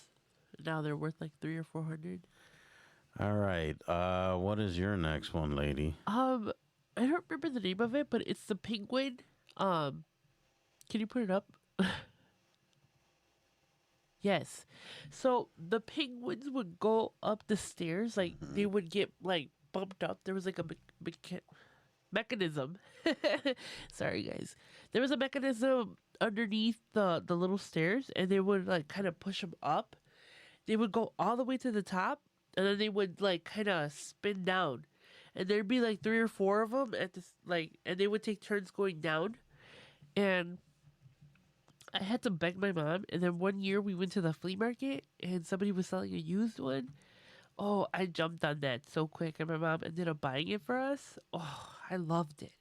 Now they're worth like $300 or $400. All right. What is your next one, lady? I don't remember the name of it, but it's the penguin. Can you put it up? Yes. So the penguins would go up the stairs, like they would get like bumped up. There was like a mechanism. Sorry, guys. There was a mechanism underneath the little stairs, and they would like kind of push them up. They would go all the way to the top, and then they would like kind of spin down, and there'd be like 3 or 4 of them at this like, and they would take turns going down, and I had to beg my mom. And then one year we went to the flea market, and somebody was selling a used one. Oh, I jumped on that so quick, and my mom ended up buying it for us. Oh, I loved it.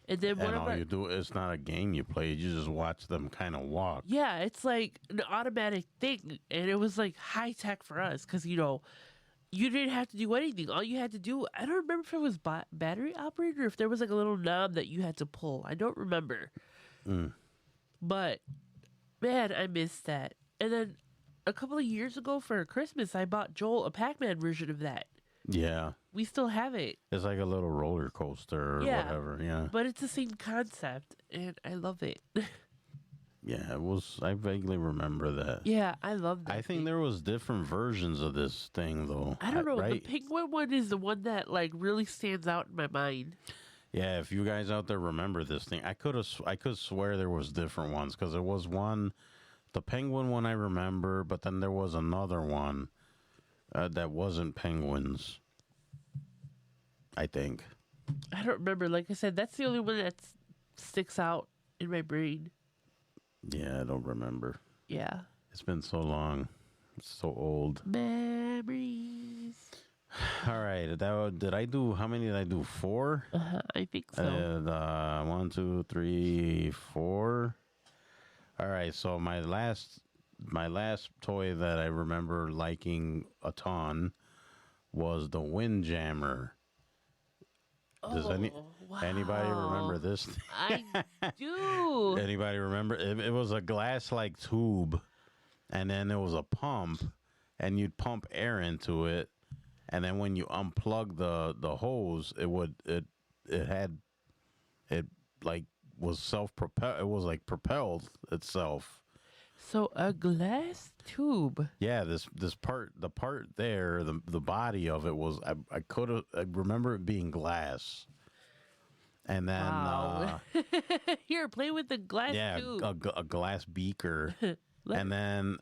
And then one And of all our, you do, it's not a game you play. You just watch them kind of walk. yeah, it's like an automatic thing, and it was like high tech for us because you didn't have to do anything. All you had to do, I don't remember if it was battery operated or if there was like a little knob that you had to pull. I don't remember. But man, I missed that. And then a couple of years ago for Christmas, I bought Joel a Pac-Man version of that. Yeah. We still have it. It's like a little roller coaster or whatever. Yeah. But it's the same concept, and I love it. Yeah, it was. I vaguely remember that. Yeah, I love that. I think thing. there was different versions of this thing, though. I don't know. The Right? penguin one is the one that like really stands out in my mind. Yeah, if you guys out there remember this thing, I could swear there was different ones because there was one, the penguin one I remember, but then there was another one that wasn't penguins. I think. I don't remember. Like I said, that's the only one that sticks out in my brain. Yeah, I don't remember. Yeah. It's been so long. It's so old. Memories. All right, did I do? How many did I do? 4. I think so. And 1, 2, 3, 4. All right, so my last toy that I remember liking a ton was the Windjammer. Does anybody remember this thing? I do. Anybody remember? It was a glass like tube, and then there was a pump, and you'd pump air into it, and then when you unplug the hose, it was self-propelled. It was like propelled itself. So a glass tube. Yeah, the part there, the body of it was I remember it being glass, and then Wow. Here, play with the glass tube. a glass beaker, and then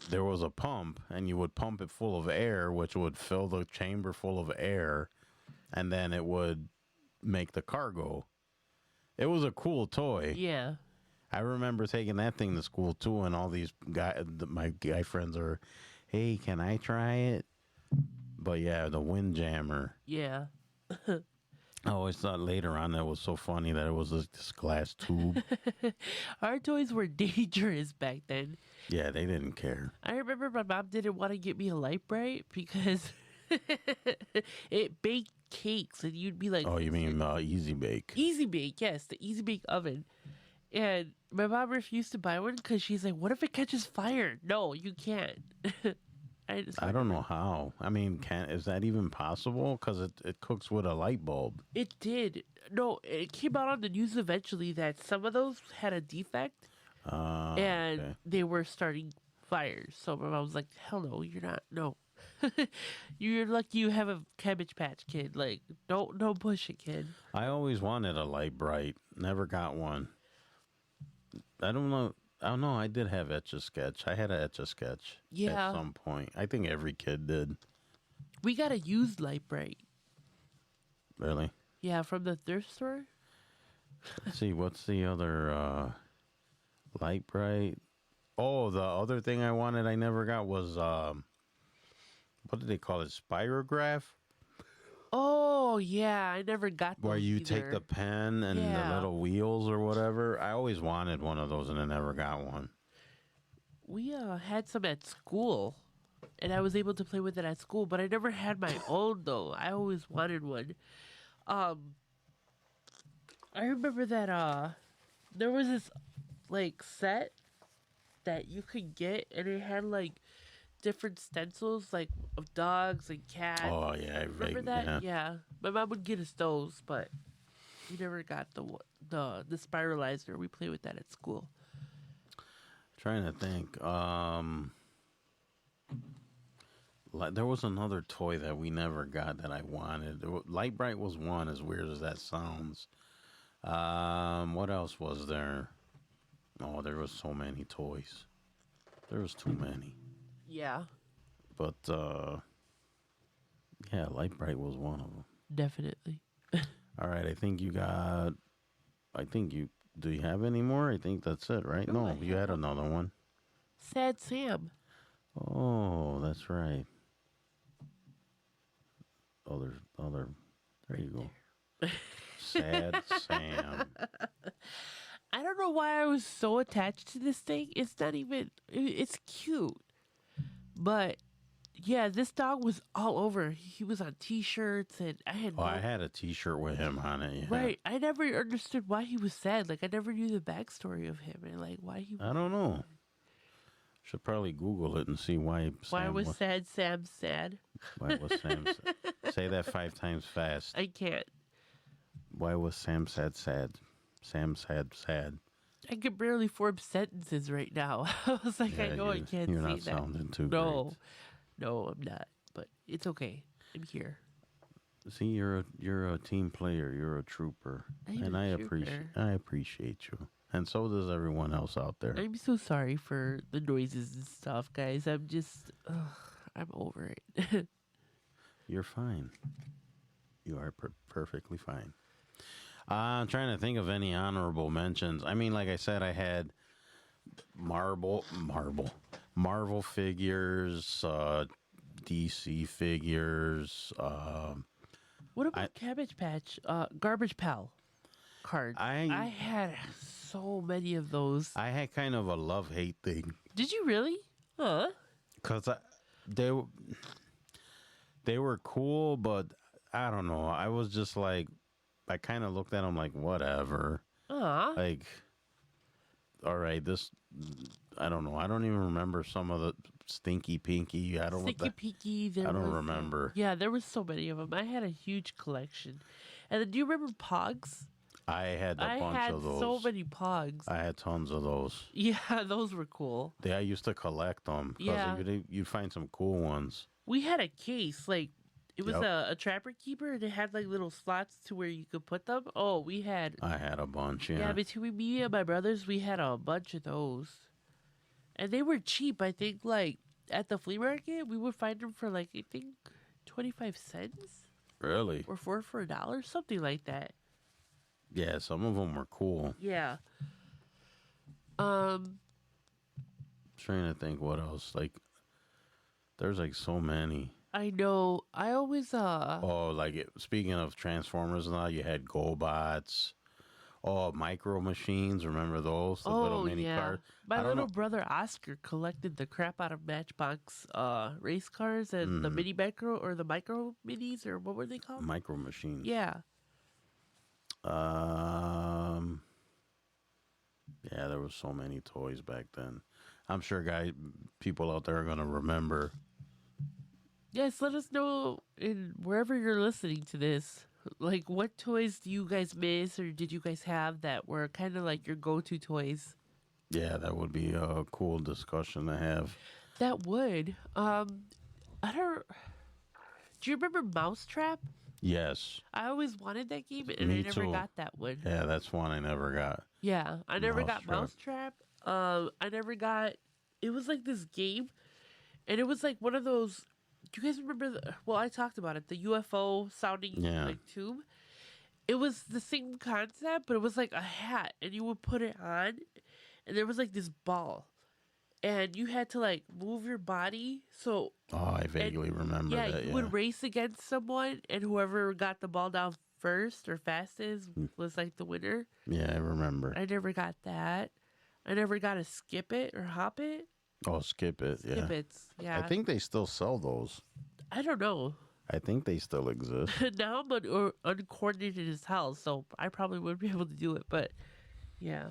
there was a pump, and you would pump it full of air, which would fill the chamber full of air, and then it would make the car go. It was a cool toy. Yeah. I remember taking that thing to school too, and all these my guy friends are, hey, can I try it? But yeah, the Windjammer. Yeah. I always thought later on that was so funny that it was this glass tube. Our toys were dangerous back then. Yeah, they didn't care. I remember my mom didn't want to get me a light bright because it baked cakes, and you'd be like, Oh, you mean Easy Bake? Easy Bake, yes, the Easy Bake oven. And my mom refused to buy one because she's like, what if it catches fire? No, you can't. I don't know how. I mean, is that even possible? Because it cooks with a light bulb. It did. No, it came out on the news eventually that some of those had a defect and Okay. they were starting fires. So my mom was like, hell no, you're not. No. You're lucky you have a Cabbage Patch Kid. Like, don't push it, kid. I always wanted a light bright. Never got one. I don't know. I did have Etch-a-Sketch. I had an Etch-a-Sketch Yeah. at some point. I think every kid did. We got a used light bright. Really? Yeah, from the thrift store. Let's see, what's the other light bright? Oh, the other thing I wanted I never got was what did they call it? Spirograph? Oh, Oh yeah, I never got those where you take either. the pen and the Yeah. little wheels or whatever. I always wanted one of those and I never got one. We had some at school, and I was able to play with it at school, but I never had my own though. I always wanted one. Um, I remember that there was this like set that you could get, and it had like different stencils like of dogs and cats. Oh yeah, Remember that? Yeah. My mom would get us those, but we never got the spiralizer. We played with that at school. Trying to think. There was another toy that we never got that I wanted. Light Bright was one, as weird as that sounds. What else was there? Oh, there was so many toys. There was too many. Yeah, But yeah, Light Bright was one of them. definitely. All right, I think you got. I think you. Do you have any more? I think that's it, right? No, No, I you had have another one. Sad Sam. Oh, that's right. Other. There you go. Sad Sam. I don't know why I was so attached to this thing. It's not even. It's cute, but yeah, this dog was all over. He was on T-shirts, and I had Oh, I had a T-shirt with him on it. Yeah. right. I never understood why he was sad. Like I never knew the backstory of him, and like why he. I don't know. Should probably Google it and see why. Why Sam was Sad Sam sad? Why was Sam? Say that 5 times fast. I can't. Why was Sam sad? Sad. Sam sad. I could barely form sentences right now. I was like, I Yeah, know I can't you're say not that. sounding too No, no, I'm not. But it's okay. I'm here. great. See, you're a team player. You're a trooper, I'm and a I appreciate you, and so does everyone else out there. I'm so sorry for the noises and stuff, guys. I'm just, I'm over it. You're fine. You are perfectly fine. I'm trying to think of any honorable mentions. I mean, like I said, I had Marvel figures, DC figures. What about Cabbage Patch, Garbage Pal cards? I had so many of those. I had kind of a love-hate thing Did you really? Huh? because they were cool, but I don't know. I was just like, I kind of looked at them like, whatever. Aw. Like, all right, I don't know. I don't even remember some of the Stinky Pinky. I don't. Sticky Peaky. I don't remember. Yeah, there was so many of them. I had a huge collection. And then do you remember Pogs? I had a bunch had of those. so many Pogs. I had tons of those. Yeah, those were cool. I used to collect them because Yeah. you'd find some cool ones. We had a case, like it was Yep. a trapper keeper, and it had like little slots to where you could put them. Oh, we had I had a bunch. yeah. Yeah. Between me and my brothers, we had a bunch of those, and they were cheap. I think like at the flea market, we would find them for like I think 25 cents Really? or four for $1, something like that. Yeah. Some of them were cool. Yeah. Trying to think what else. Like, there's like so many. I know. I always Oh, speaking of Transformers, now you had GoBots. Oh, Micro Machines. Remember those? The little mini cars. My I don't little know. brother Oscar collected the crap out of Matchbox race cars and the mini micro or the micro minis or what were they called? Micro Machines. Yeah. Yeah, there was so many toys back then. I'm sure people out there are gonna remember. Yes, let us know in wherever you're listening to this. Like, what toys do you guys miss or did you guys have that were kind of like your go-to toys? Yeah, that would be a cool discussion to have. That would. I don't. Do you remember Mousetrap? Yes. I always wanted that game and Me I never too. got that one. Yeah, that's one I never got. Yeah, I never got Mousetrap. Mousetrap. I never got. It was like this game, and it was like one of those. Do you guys remember? Well, I talked about it. The UFO sounding Yeah. like tube. It was the same concept, but it was like a hat, and you would put it on, and there was like this ball, and you had to like move your body. So Oh, I vaguely remember yeah, that. you Yeah. would race against someone, and whoever got the ball down first or fastest was like the winner. Yeah, I remember. I never got that. I never got to skip it or hop it. Oh, skip it. Yeah. Skip it. Yeah. I think they still sell those. I don't know. I think they still exist. Now I'm uncoordinated as hell, so I probably wouldn't be able to do it. But yeah,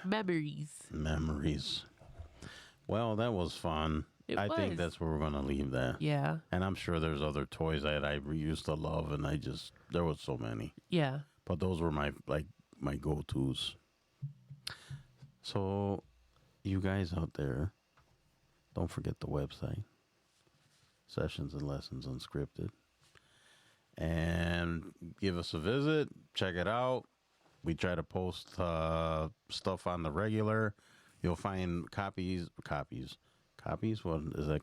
memories. Memories. Well, that was fun. I think was. that's where we're going to leave that. Yeah, And I'm sure there's other toys that I used to love, and there was so many. yeah. But those were my go-tos. So, you guys out there, don't forget the website, Sessions and Lessons Unscripted, and give us a visit. Check it out. We try to post stuff on the regular. You'll find copies. What is that,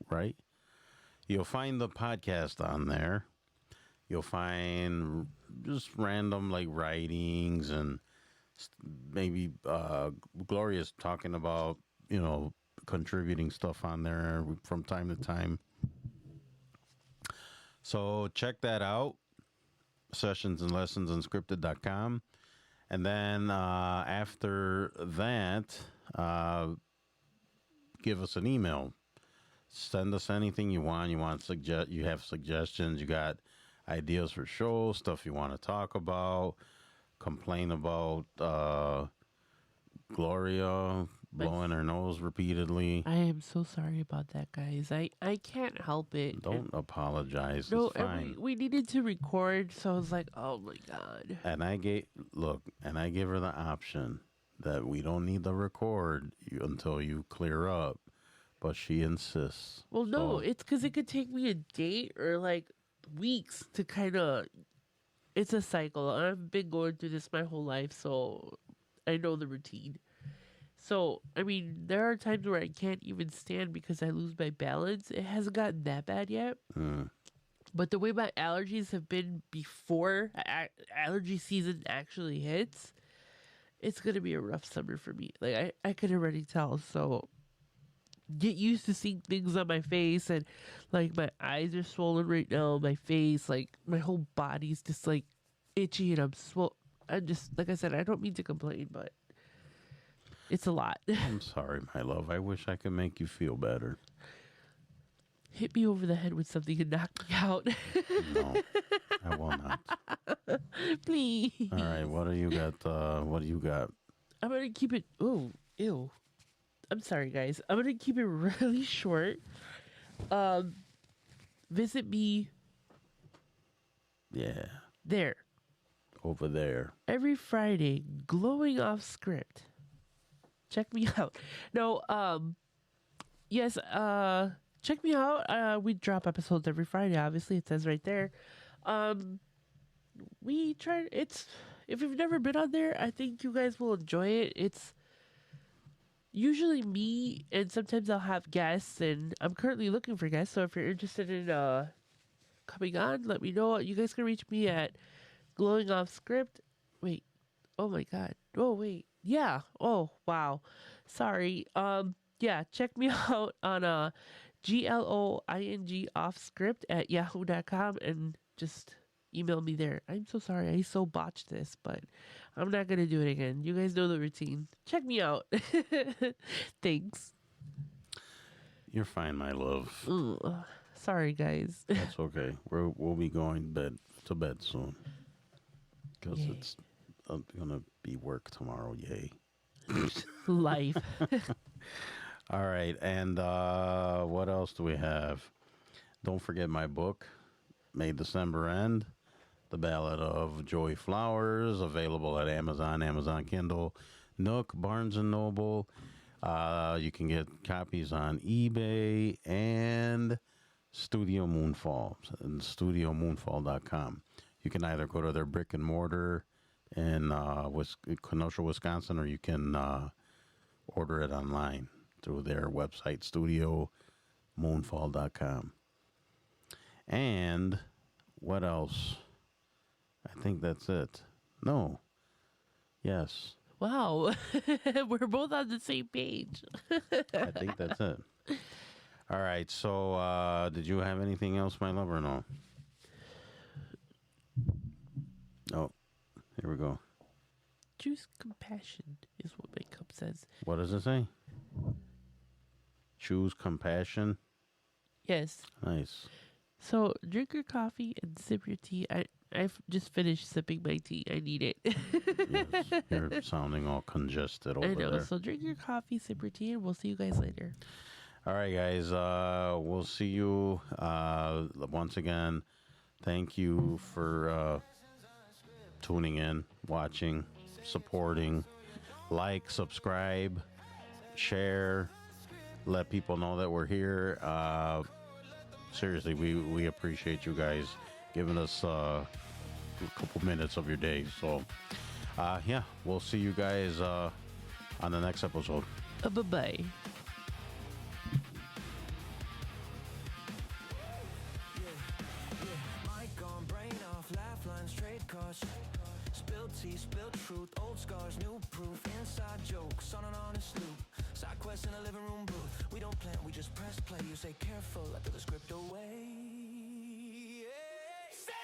right? You'll find the podcast on there. You'll find just random like writings and maybe Gloria's talking about, contributing stuff on there from time to time. So check that out. Sessions and Lessons Unscripted.com. And then after that, give us an email. Send us anything you want. You have suggestions. You got ideas for shows, stuff you want to talk about, complain about Gloria blowing her nose repeatedly. I am so sorry about that, guys. I can't help it. Don't apologize. No, it's fine. and we needed to record, so I was like, oh my god. And I gave her the option that we don't need to record until you clear up, but she insists. Well, no, it's because it could take me a day or like weeks to kind of. It's a cycle. I've been going through this my whole life, so I know the routine. So, I mean, there are times where I can't even stand because I lose my balance. It hasn't gotten that bad yet. But the way my allergies have been before allergy season actually hits, it's going to be a rough summer for me. Like, I can already tell. So, get used to seeing things on my face. And, like, my eyes are swollen right now. My face, like, my whole body's just, like, itchy. And I'm just, like I said, I don't mean to complain, but it's a lot. I'm sorry, my love. I wish I could make you feel better. Hit me over the head with something and knock me out. No, I will not. Please. All right, what do you got? What do you got? I'm going to keep it. Oh, ew. I'm sorry, guys. I'm going to keep it really short. Visit me. Yeah. There. Over there. Every Friday, glowing off script. Check me out. No, yes, check me out. We drop episodes every Friday, obviously. It says right there. If you've never been on there, I think you guys will enjoy it. It's usually me, and sometimes I'll have guests, and I'm currently looking for guests, so if you're interested in coming on, let me know. You guys can reach me at glowing off script. Wait. Oh my god. Oh wait. Yeah. Oh wow. Sorry. Yeah. Check me out on GLOING off script at yahoo.com and just email me there. I'm so sorry. I so botched this, but I'm not gonna do it again. You guys know the routine. Check me out. Thanks. You're fine, my love. Ugh. Sorry, guys. That's okay. We'll be going to bed soon because Yay. it's gonna be work tomorrow. Yay! Life. All right, and what else do we have? Don't forget my book, May December End, The Ballad of Joey Flowers, available at Amazon Kindle, Nook, Barnes & Noble. You can get copies on eBay and Studio Moonfall and StudioMoonfall.com. You can either go to their brick and mortar in Kenosha, Wisconsin, or you can order it online through their website, StudioMoonfall.com. And what else? I think that's it. No. Yes. Wow. We're both on the same page. I think that's it. All right. So, did you have anything else, my love, or no? Oh, here we go. Choose compassion is what my cup says. What does it say? Choose compassion. Yes. Nice. So drink your coffee and sip your tea. I've just finished sipping my tea. I need it. Yes, you're sounding all congested over I know. there. So drink your coffee, sip your tea, and we'll see you guys later. All right, guys. We'll see you once again. Thank you for tuning in, watching, supporting. Like, subscribe, share. Let people know that we're here. Seriously, we appreciate you guys giving us a couple minutes of your day. So, yeah, we'll see you guys on the next episode. Bye-bye. Mic on, brain off, laugh lines, trade costs. Spilled tea, spilled truth, old scars, new proof. Inside jokes on an honest loop. Side quest in a living room booth. We don't plan, we just press play. You say careful, I throw the script away.